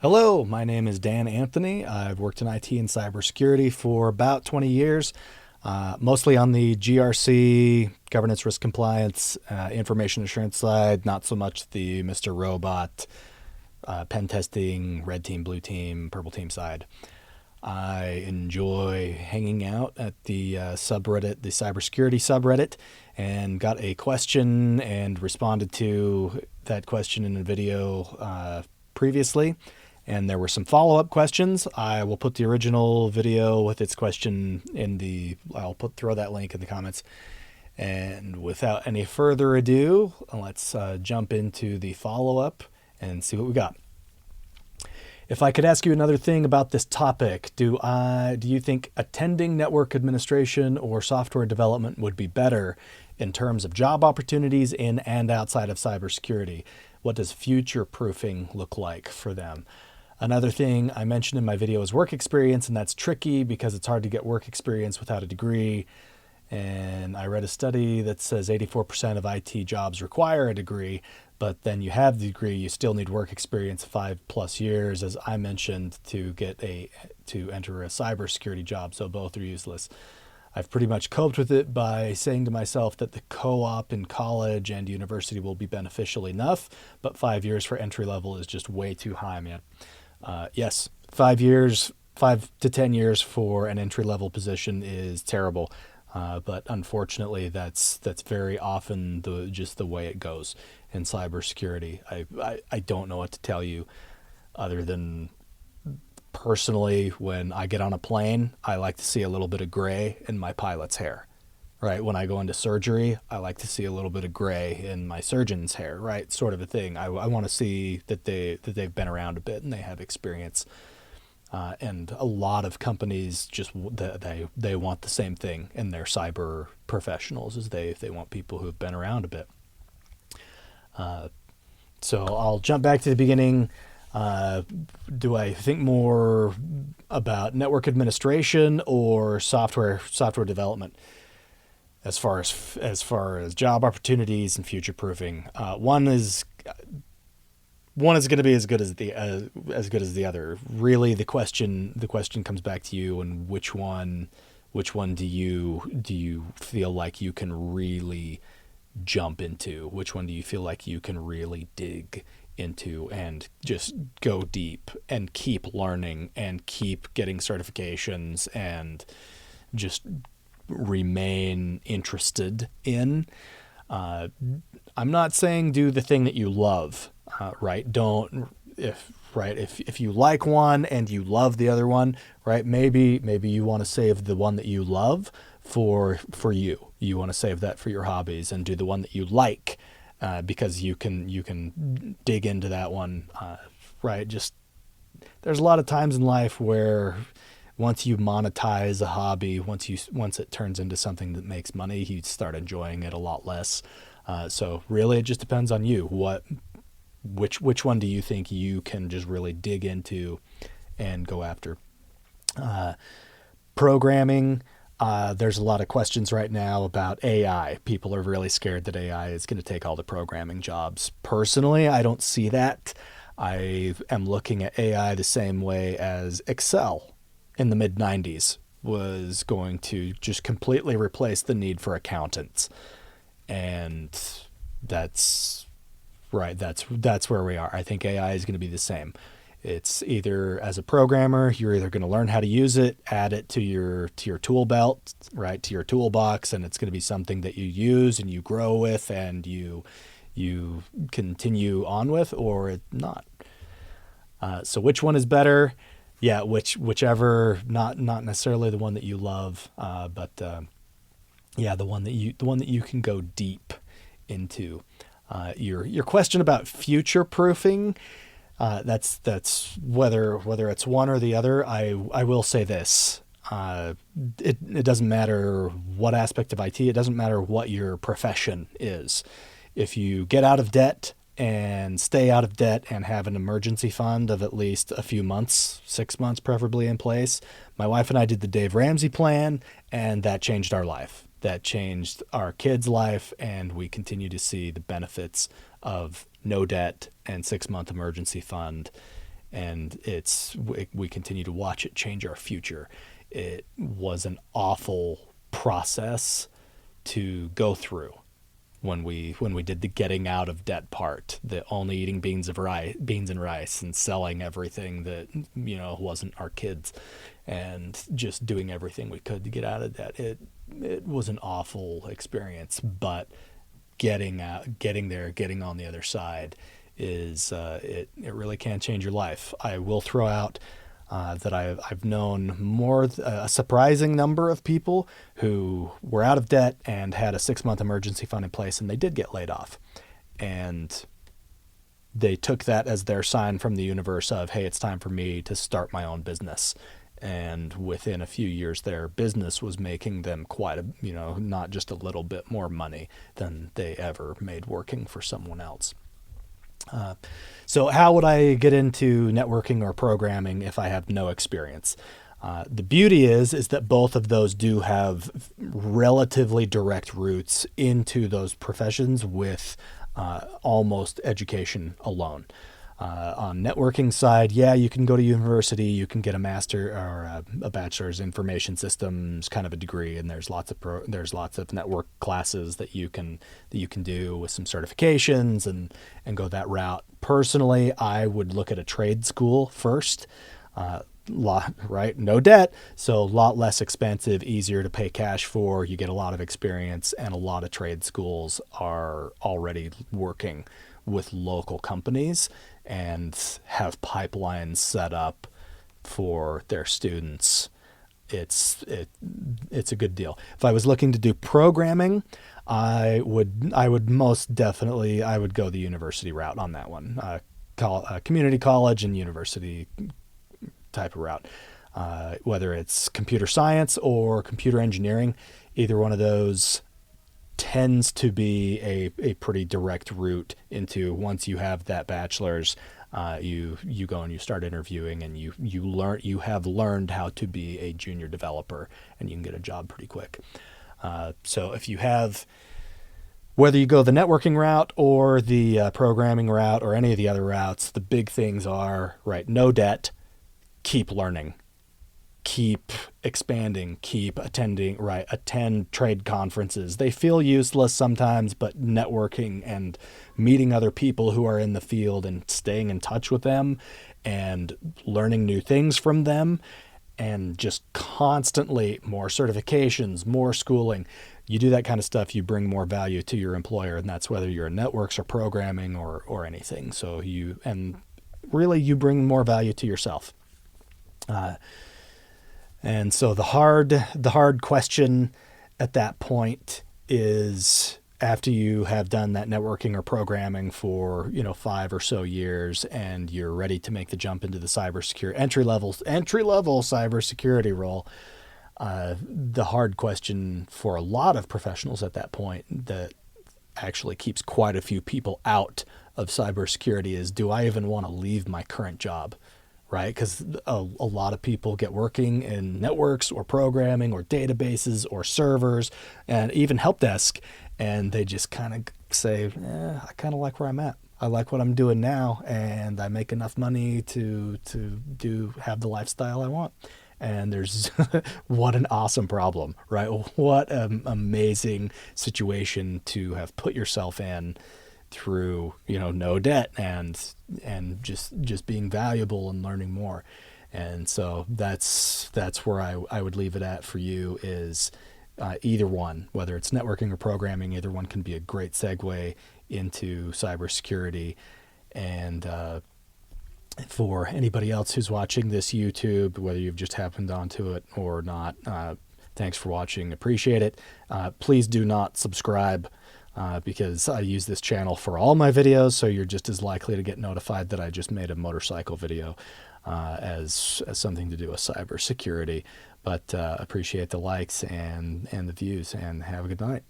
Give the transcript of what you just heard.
Hello, my name is Dan Anthony. I've worked in IT and cybersecurity for about 20 years, mostly on the GRC, governance risk compliance, information assurance side, not so much the Mr. Robot, pen testing, red team, blue team, purple team side. I enjoy hanging out at the subreddit, the cybersecurity subreddit, and got a question and responded to that question in a video previously. And there were some follow-up questions. I will put the original video with its question throw that link in the comments. And without any further ado, let's jump into the follow-up and see what we got. If I could ask you another thing about this topic, do you think attending network administration or software development would be better in terms of job opportunities in and outside of cybersecurity? What does future-proofing look like for them? Another thing I mentioned in my video is work experience, and that's tricky because it's hard to get work experience without a degree. And I read a study that says 84% of IT jobs require a degree, but then you have the degree, you still need work experience 5+ years, as I mentioned, to enter a cybersecurity job. So both are useless. I've pretty much coped with it by saying to myself that the co-op in college and university will be beneficial enough, but 5 years for entry level is just way too high, man. Yes, 5 years, 5 to 10 years for an entry level position is terrible. But unfortunately, that's very often just the way it goes in cybersecurity. I don't know what to tell you other than personally, when I get on a plane, I like to see a little bit of gray in my pilot's hair, right? When I go into surgery, I like to see a little bit of gray in my surgeon's hair, right? Sort of a thing. I want to see that they've been around a bit and they have experience. And a lot of companies they want the same thing in their cyber professionals, as they want people who have been around a bit. So I'll jump back to the beginning. Do I think more about network administration or software development as far as job opportunities and future proofing? One is going to be as good as the other. Really, the question comes back to you, and which one do you feel like you can really jump into? Which one do you feel like you can really dig into and just go deep and keep learning and keep getting certifications and just remain interested in? I'm not saying do the thing that you love. Right? If you like one and you love the other one, right? Maybe you want to save the one that you love for you. You want to save that for your hobbies and do the one that you like, because you can dig into that one, right? Just there's a lot of times in life where once you monetize a hobby, once it turns into something that makes money, you start enjoying it a lot less. So really, it just depends on you. Which one do you think you can just really dig into and go after? Programming, there's a lot of questions right now about AI. People are really scared that AI is going to take all the programming jobs. Personally, I don't see that. I am looking at AI the same way as Excel in the mid-90s was going to just completely replace the need for accountants. And that's right. That's where we are. I think AI is going to be the same. It's either, as a programmer, you're either going to learn how to use it, add it to your tool belt, right, to your toolbox, and it's going to be something that you use and you grow with and you continue on with, or it not. So which one is better? Yeah, whichever. Not necessarily the one that you love, but yeah, the one that you can go deep into. Your question about future proofing, that's whether it's one or the other. I will say this. It doesn't matter what aspect of IT, it doesn't matter what your profession is. If you get out of debt and stay out of debt and have an emergency fund of at least a few months, 6 months preferably in place. My wife and I did the Dave Ramsey plan, and that changed our life. That changed our kids' life, and we continue to see the benefits of no debt and 6-month emergency fund and we continue to watch it change our future. It was an awful process to go through when we did the getting out of debt part, the only eating beans and rice and selling everything that wasn't our kids, and just doing everything we could to get out of debt. It was an awful experience, but getting there, getting on the other side is it really can change your life. I will throw out that I've known a surprising number of people who were out of debt and had a 6-month emergency fund in place, and they did get laid off. And they took that as their sign from the universe of, hey, it's time for me to start my own business. And within a few years, their business was making them not just a little bit more money than they ever made working for someone else. So how would I get into networking or programming if I have no experience? The beauty is that both of those do have relatively direct roots into those professions with almost education alone. On networking side, you can go to university, you can get a master or a bachelor's information systems kind of a degree, and there's lots of network classes that you can do with some certifications and go that route. Personally, I would look at a trade school first. Right? No debt, so a lot less expensive, easier to pay cash for. You get a lot of experience, and a lot of trade schools are already working with local companies and have pipelines set up for their students. It's a good deal. If I was looking to do programming, I would most definitely go the university route on that one. Community college and university type of route. Whether it's computer science or computer engineering, either one of those tends to be a pretty direct route into, once you have that bachelor's, you go and you start interviewing, and you have learned how to be a junior developer, and you can get a job pretty quick. So if you have, whether you go the networking route or the programming route or any of the other routes, the big things are, right, no debt, keep learning, keep expanding, keep attending, attend trade conferences. They feel useless sometimes, but networking and meeting other people who are in the field and staying in touch with them and learning new things from them, and just constantly more certifications, more schooling. You do that kind of stuff, you bring more value to your employer, and that's whether you're in networks or programming or anything. So you bring more value to yourself. And so the hard question at that point is, after you have done that networking or programming for 5 or so years, and you're ready to make the jump into the cybersecurity entry level cybersecurity role, the hard question for a lot of professionals at that point, that actually keeps quite a few people out of cybersecurity, is, do I even want to leave my current job? Right? Because a lot of people get working in networks or programming or databases or servers and even help desk, and they just kind of say, I kind of like where I'm at. I like what I'm doing now, and I make enough money to have the lifestyle I want. And there's what an awesome problem, right? What an amazing situation to have put yourself in, through no debt and just being valuable and learning more. And so that's where I would leave it at for you, is either one, whether it's networking or programming, either one can be a great segue into cybersecurity. And for anybody else who's watching this YouTube, whether you've just happened onto it or not, thanks for watching. Appreciate it. Please do not subscribe, because I use this channel for all my videos, so you're just as likely to get notified that I just made a motorcycle video as something to do with cybersecurity. But appreciate the likes and the views, and have a good night.